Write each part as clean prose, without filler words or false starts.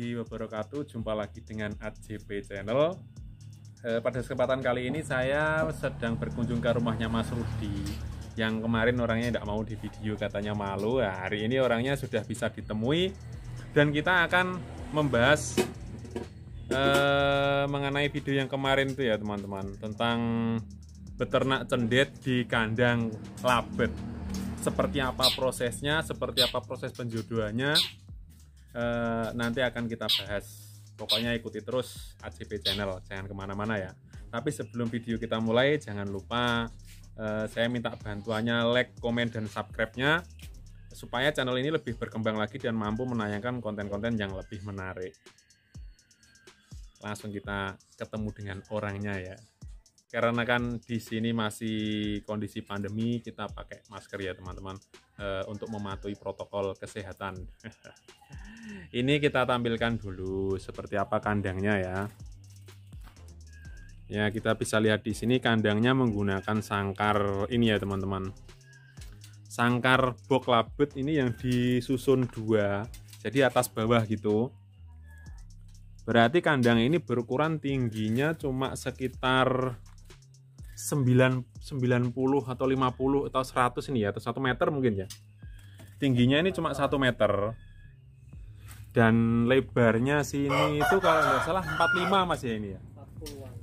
warahmatullahi wabarakatuh. Jumpa lagi dengan AJP Channel. Pada kesempatan kali ini saya sedang berkunjung ke rumahnya Mas Rudi. Yang kemarin orangnya tidak mau di video, katanya malu. Nah, hari ini orangnya sudah bisa ditemui. Dan kita akan membahas mengenai video yang kemarin itu ya teman-teman. Tentang beternak cendet di kandang labet. Seperti apa prosesnya, seperti apa proses penjodohannya, nanti akan kita bahas. Pokoknya ikuti terus AJP Channel, jangan kemana-mana ya. Tapi sebelum video kita mulai, jangan lupa saya minta bantuannya like, komen, dan subscribe-nya supaya channel ini lebih berkembang lagi dan mampu menayangkan konten-konten yang lebih menarik. Langsung kita ketemu dengan orangnya ya. Karena kan di sini masih kondisi pandemi, kita pakai masker ya teman-teman, untuk mematuhi protokol kesehatan. Ini kita tampilkan dulu seperti apa kandangnya ya. Ya, kita bisa lihat di sini kandangnya menggunakan sangkar ini ya teman-teman. Sangkar box labet ini yang disusun dua, jadi atas bawah gitu. Berarti kandang ini berukuran tingginya cuma sekitar 90 atau 50 atau 100 ini ya, atau 1 meter mungkin ya. Tingginya ini cuma 1 meter. Dan lebarnya sini itu kalau nggak salah 45 Mas ya ini ya. 40-an.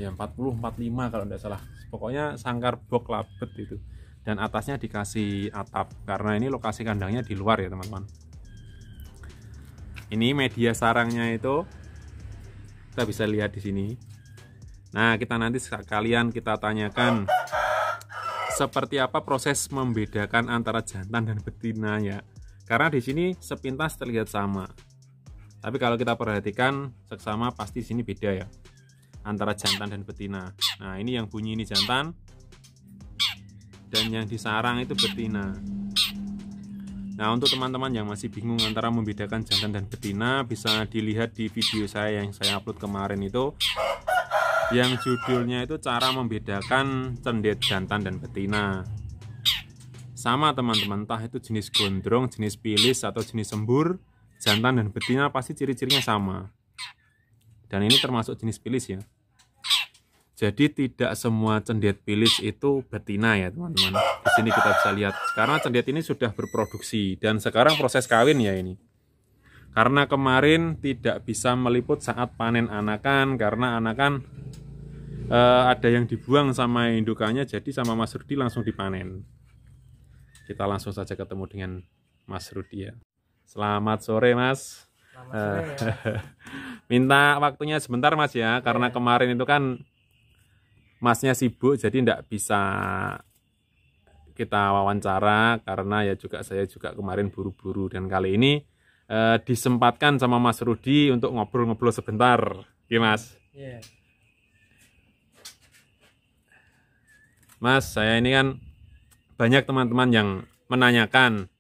Ya 40 45 kalau nggak salah. Pokoknya sangkar box labet itu. Dan atasnya dikasih atap karena ini lokasi kandangnya di luar ya teman-teman. Ini media sarangnya itu kita bisa lihat di sini. Nah, kita nanti sekalian kita tanyakan seperti apa proses membedakan antara jantan dan betina ya. Karena di sini sepintas terlihat sama. Tapi kalau kita perhatikan seksama pasti sini beda ya. Antara jantan dan betina. Nah, ini yang bunyi ini jantan. Dan yang disarang itu betina. Nah, untuk teman-teman yang masih bingung antara membedakan jantan dan betina, bisa dilihat di video saya yang saya upload kemarin itu. Yang judulnya itu cara membedakan cendet jantan dan betina. Sama teman-teman, entah itu jenis gondrong, jenis pilis, atau jenis sembur, jantan dan betina pasti ciri-cirinya sama. Dan ini termasuk jenis pilis ya. Jadi tidak semua cendet pilis itu betina ya teman-teman. Di sini kita bisa lihat karena cendet ini sudah berproduksi dan sekarang proses kawin ya ini. Karena kemarin tidak bisa meliput saat panen anakan karena anakan ada yang dibuang sama indukannya, jadi sama Mas Rudi langsung dipanen. Kita langsung saja ketemu dengan Mas Rudi ya. Selamat sore Mas. Selamat sore, ya. Minta waktunya sebentar Mas ya, karena kemarin itu kan Masnya sibuk jadi tidak bisa kita wawancara karena ya juga saya juga kemarin buru-buru, dan kali ini disempatkan sama Mas Rudi untuk ngobrol-ngobrol sebentar. Oke Mas. Yeah. Mas, saya ini kan banyak teman-teman yang menanyakan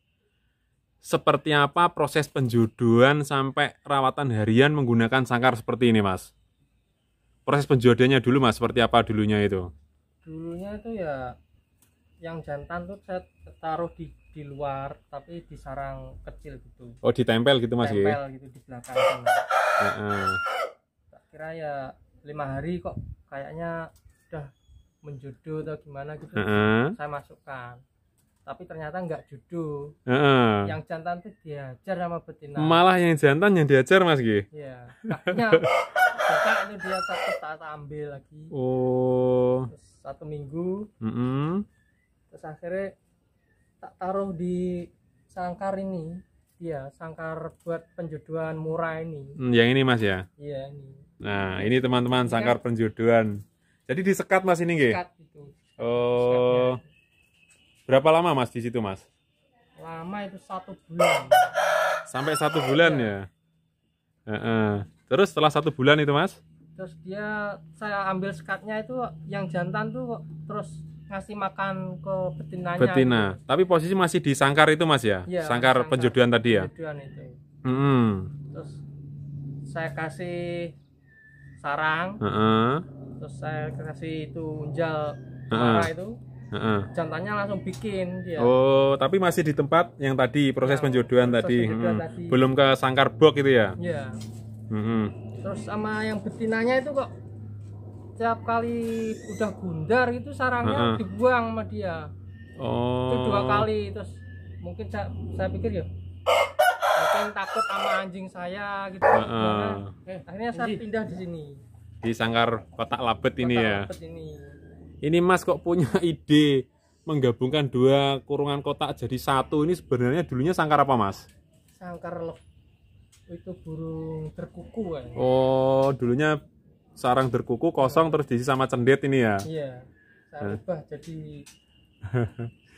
seperti apa proses penjodohan sampai rawatan harian menggunakan sangkar seperti ini Mas. Proses penjodohannya dulu Mas, seperti apa dulunya itu? Dulunya itu ya yang jantan tuh saya taruh di luar tapi di sarang kecil gitu. Oh, ditempel gitu Mas ya? Tempel gitu di belakang sana. Tak kira ya 5 hari kok kayaknya udah menjodoh atau gimana gitu. Saya masukkan. Tapi ternyata nggak jodoh. Yang jantan tuh diajar sama betina. Malah yang jantan yang diajar Mas G? Iya. Kakinya buka itu dia tak ambil lagi. Oh. Terus 1 minggu. Terus akhirnya tak taruh di sangkar ini. Dia sangkar buat penjodohan murah ini. Yang ini Mas ya? Iya ini. Nah, ini teman-teman sangkar penjodohan. Jadi disekat Mas ini nggih? Sekat gitu. Oh. Berapa lama Mas di situ Mas? Lama itu 1 bulan. Sampai 1 bulan ya? Terus setelah 1 bulan itu Mas? Terus saya ambil sekatnya itu yang jantan tuh terus ngasih makan ke betinanya. Betina. Gitu. Tapi posisi masih di sangkar itu Mas ya? Ya, sangkar penjodohan tadi ya? Penjodohan itu. Terus saya kasih sarang. Terus saya kasih itu unjal marah itu. jantannya langsung bikin dia. Oh, tapi masih di tempat yang tadi proses penjodohan tadi. Belum ke sangkar box itu ya? Iya. Terus sama yang betinanya itu kok setiap kali udah gundar itu sarangnya dibuang sama dia. Itu 2 kali. Terus mungkin saya pikir ya mungkin takut sama anjing saya gitu. Akhirnya saya pindah di sini. Di sangkar kotak labet ini ya. Labet ini Mas kok punya ide menggabungkan 2 kurungan kotak jadi 1. Ini sebenarnya dulunya sangkar apa Mas? Sangkar itu burung derkuku kan. Oh, dulunya sarang derkuku kosong terus diisi sama cendet ini ya? Iya. Saya ubah jadi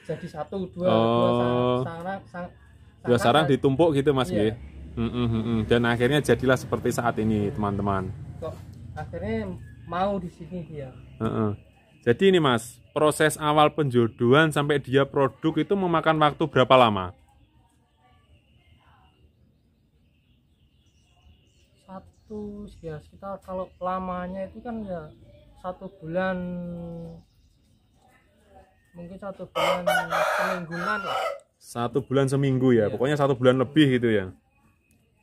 1, 2 dua sarang ditumpuk gitu Mas. Iya. Dan akhirnya jadilah seperti saat ini teman-teman. Kok akhirnya mau di sini dia. Jadi ini Mas, proses awal penjodohan sampai dia produk itu memakan waktu berapa lama? 1 ya sekitar, kalau lamanya itu kan ya 1 bulan, mungkin 1 bulan semingguan lah. 1 bulan seminggu ya, pokoknya 1 bulan lebih gitu ya.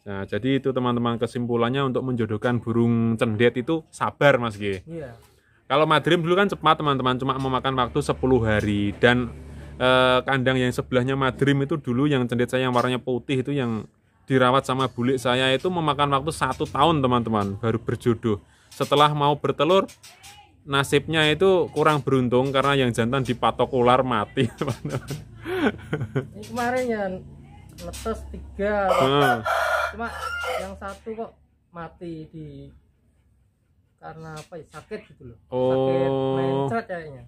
Nah, jadi itu teman-teman kesimpulannya untuk menjodohkan burung cendet itu sabar Mas G. Iya. Kalau madrim dulu kan cepat teman-teman, cuma memakan waktu 10 hari. Dan kandang yang sebelahnya madrim itu dulu yang cendet saya yang warnanya putih itu yang dirawat sama bulik saya itu memakan waktu 1 tahun teman-teman baru berjodoh. Setelah mau bertelur nasibnya itu kurang beruntung karena yang jantan dipatok ular mati teman-teman. Ini kemarin ya netes 3 cuma yang 1 kok mati karena apa ya, sakit gitu loh. Sakit mencret kayaknya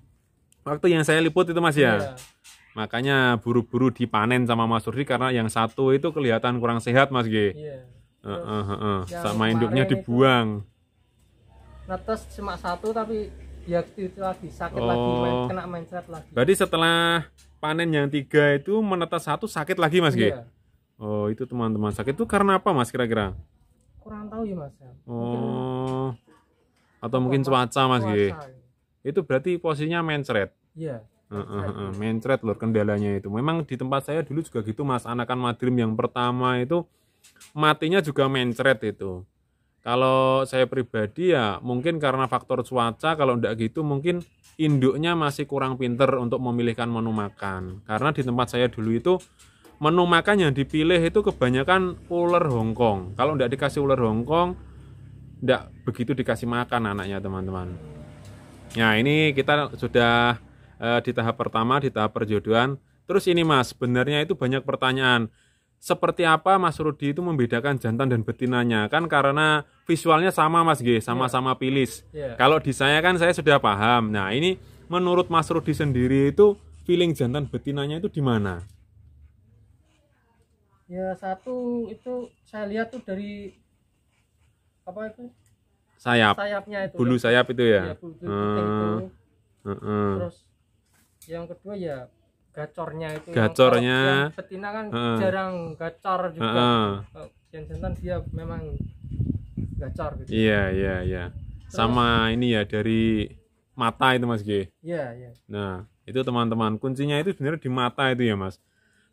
waktu yang saya liput itu Mas ya. Iya. Makanya buru-buru dipanen sama Mas Rudi karena yang 1 itu kelihatan kurang sehat Mas G. Iya. Sama induknya dibuang. Netes cuma 1 tapi dia itu lagi sakit lagi, kena mencret lagi. Berarti setelah panen yang 3 itu menetas 1 sakit lagi Mas G. Iya. Oh itu teman-teman, sakit itu karena apa Mas kira-kira? Kurang tahu ya Mas. Atau mungkin cuaca Mas G. Itu berarti posisinya mencret. Iya. Mencret lur kendalanya itu. Memang di tempat saya dulu juga gitu Mas, anakan madrim yang pertama itu matinya juga mencret itu. Kalau saya pribadi ya mungkin karena faktor cuaca, kalau enggak gitu mungkin induknya masih kurang pinter untuk memilihkan menu makan. Karena di tempat saya dulu itu menu makan yang dipilih itu kebanyakan ular Hongkong. Kalau enggak dikasih ular Hongkong, enggak begitu dikasih makan anaknya teman-teman. Nah ini kita sudah di tahap pertama, di tahap perjodohan. Terus ini Mas, sebenarnya itu banyak pertanyaan. Seperti apa Mas Rudi itu membedakan jantan dan betinanya? Kan karena visualnya sama Mas G, sama-sama pilis. Kalau di saya kan saya sudah paham. Nah ini menurut Mas Rudi sendiri itu feeling jantan betinanya itu di mana? Ya 1 itu saya lihat tuh dari apa itu? Sayapnya itu. Bulu sayap itu ya? Bulu itu. Terus yang kedua ya gacornya itu. Gacornya. Yang betina kan jarang gacor juga. Yang jantan dia memang gacor gitu. Iya. Sama ini ya dari mata itu Mas G. Iya. Nah itu teman-teman kuncinya itu sebenarnya di mata itu ya Mas.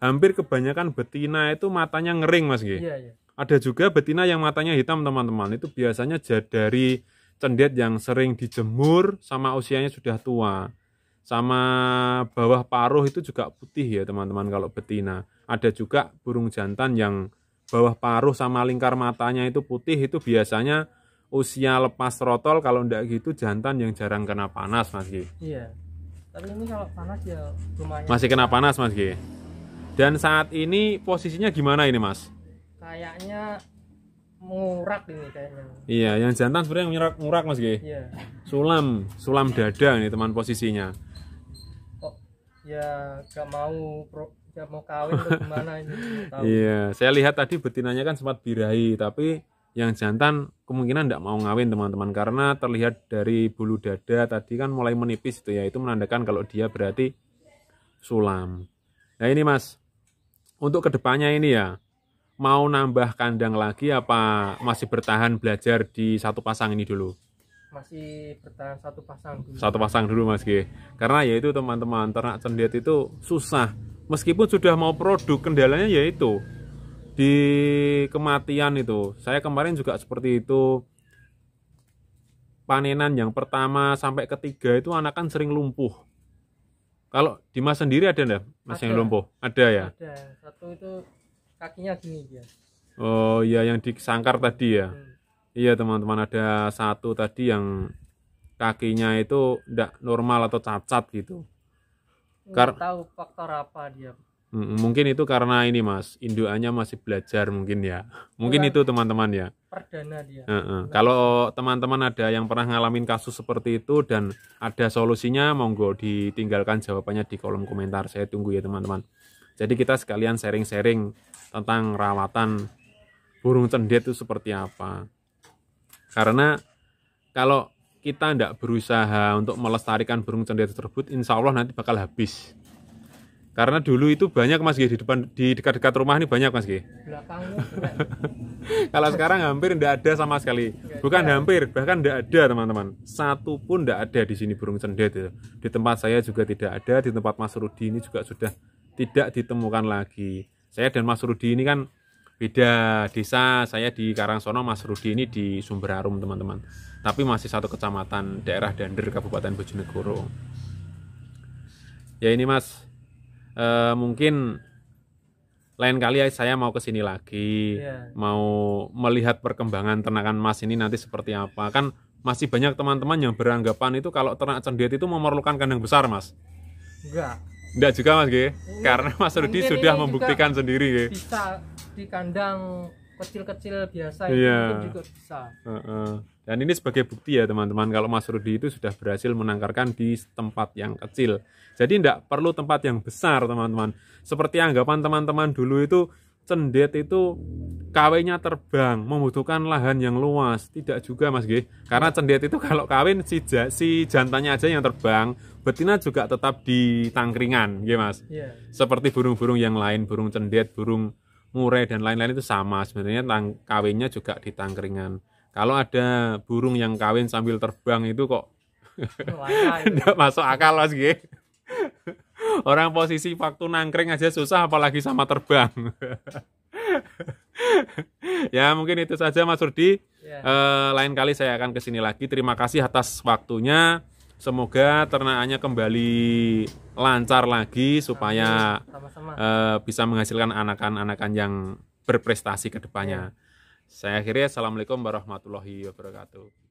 Hampir kebanyakan betina itu matanya ngering Mas G. Iya. Ada juga betina yang matanya hitam teman-teman. Itu biasanya dari cendet yang sering dijemur sama usianya sudah tua. Sama bawah paruh itu juga putih ya teman-teman kalau betina. Ada juga burung jantan yang bawah paruh sama lingkar matanya itu putih, itu biasanya usia lepas trotol. Kalau enggak gitu jantan yang jarang kena panas Mas G. Iya. Tapi ini kalau panas ya lumayan. Masih kena panas Mas G. Dan saat ini posisinya gimana ini Mas? Kayaknya ngurak ini kayaknya. Iya, yang jantan sebenarnya ngurak Mas G. Iya. Sulam dada ini teman posisinya. Kok ya gak mau kawin atau gimana ini? Iya, saya lihat tadi betinanya kan sempat birahi, tapi yang jantan kemungkinan tidak mau ngawin teman-teman karena terlihat dari bulu dada tadi kan mulai menipis itu ya, itu menandakan kalau dia berarti sulam. Nah ini Mas, untuk kedepannya ini ya, mau nambah kandang lagi apa masih bertahan belajar di 1 pasang ini dulu? masih bertahan satu pasang dulu. Satu pasang dulu Mas G. Karena ya itu teman-teman, ternak cendet itu susah. Meskipun sudah mau produk, kendalanya yaitu di kematian itu. Saya kemarin juga seperti itu. Panenan yang pertama sampai ketiga itu anakan sering lumpuh. Kalau di Mas sendiri ada enggak Mas yang lumpuh? Ada ya? Ada. Satu itu kakinya gini dia. Oh iya, yang disangkar tadi ya. Iya teman-teman, ada satu tadi yang kakinya itu tidak normal atau cacat gitu. Nggak tahu faktor apa dia. Mungkin itu karena ini Mas, indukannya masih belajar mungkin ya. Mungkin itu teman-teman ya. Perdana dia. Kalau teman-teman ada yang pernah ngalamin kasus seperti itu dan ada solusinya, monggo ditinggalkan jawabannya di kolom komentar. Saya tunggu ya teman-teman. Jadi kita sekalian sharing-sharing tentang rawatan burung cendet itu seperti apa. Karena kalau kita tidak berusaha untuk melestarikan burung cendet tersebut, insya Allah nanti bakal habis. Karena dulu itu banyak Mas G, di dekat-dekat rumah ini banyak Mas G. Belakangnya Kalau sekarang hampir tidak ada sama sekali. Bukan hampir, bahkan tidak ada teman-teman. Satu pun tidak ada di sini burung cendet itu. Di tempat saya juga tidak ada, di tempat Mas Rudi ini juga sudah tidak ditemukan lagi. Saya dan Mas Rudi ini kan beda desa, saya di Karangsono, Mas Rudi ini di Sumberarum teman-teman. Tapi masih satu kecamatan, daerah Dander, Kabupaten Bojonegoro. Ya ini Mas, mungkin lain kali saya mau ke sini lagi, mau melihat perkembangan ternakan Mas ini nanti seperti apa. Kan masih banyak teman-teman yang beranggapan itu kalau ternak cendet itu memerlukan kandang besar Mas. Enggak juga Mas G, karena Mas Rudi sudah membuktikan sendiri. Bisa di kandang kecil-kecil biasa itu mungkin juga bisa. Dan ini sebagai bukti ya teman-teman, kalau Mas Rudi itu sudah berhasil menangkarkan di tempat yang kecil. Jadi tidak perlu tempat yang besar teman-teman. Seperti anggapan teman-teman dulu itu cendet itu kawinnya terbang, membutuhkan lahan yang luas. Tidak juga Mas G, karena cendet itu kalau kawin si jantannya aja yang terbang, betina juga tetap di tangkringan, ya Mas. Seperti burung-burung yang lain, burung cendet, burung murai dan lain-lain itu sama sebenarnya, kawinnya juga di tangkringan. Kalau ada burung yang kawin sambil terbang itu kok tidak masuk akal Mas G. Orang posisi waktu nangkring aja susah apalagi sama terbang. Ya mungkin itu saja Mas Rudi. Lain kali saya akan kesini lagi. Terima kasih atas waktunya. Semoga ternakannya kembali lancar lagi supaya bisa menghasilkan anakan-anakan yang berprestasi ke depannya. Saya akhiri, assalamualaikum warahmatullahi wabarakatuh.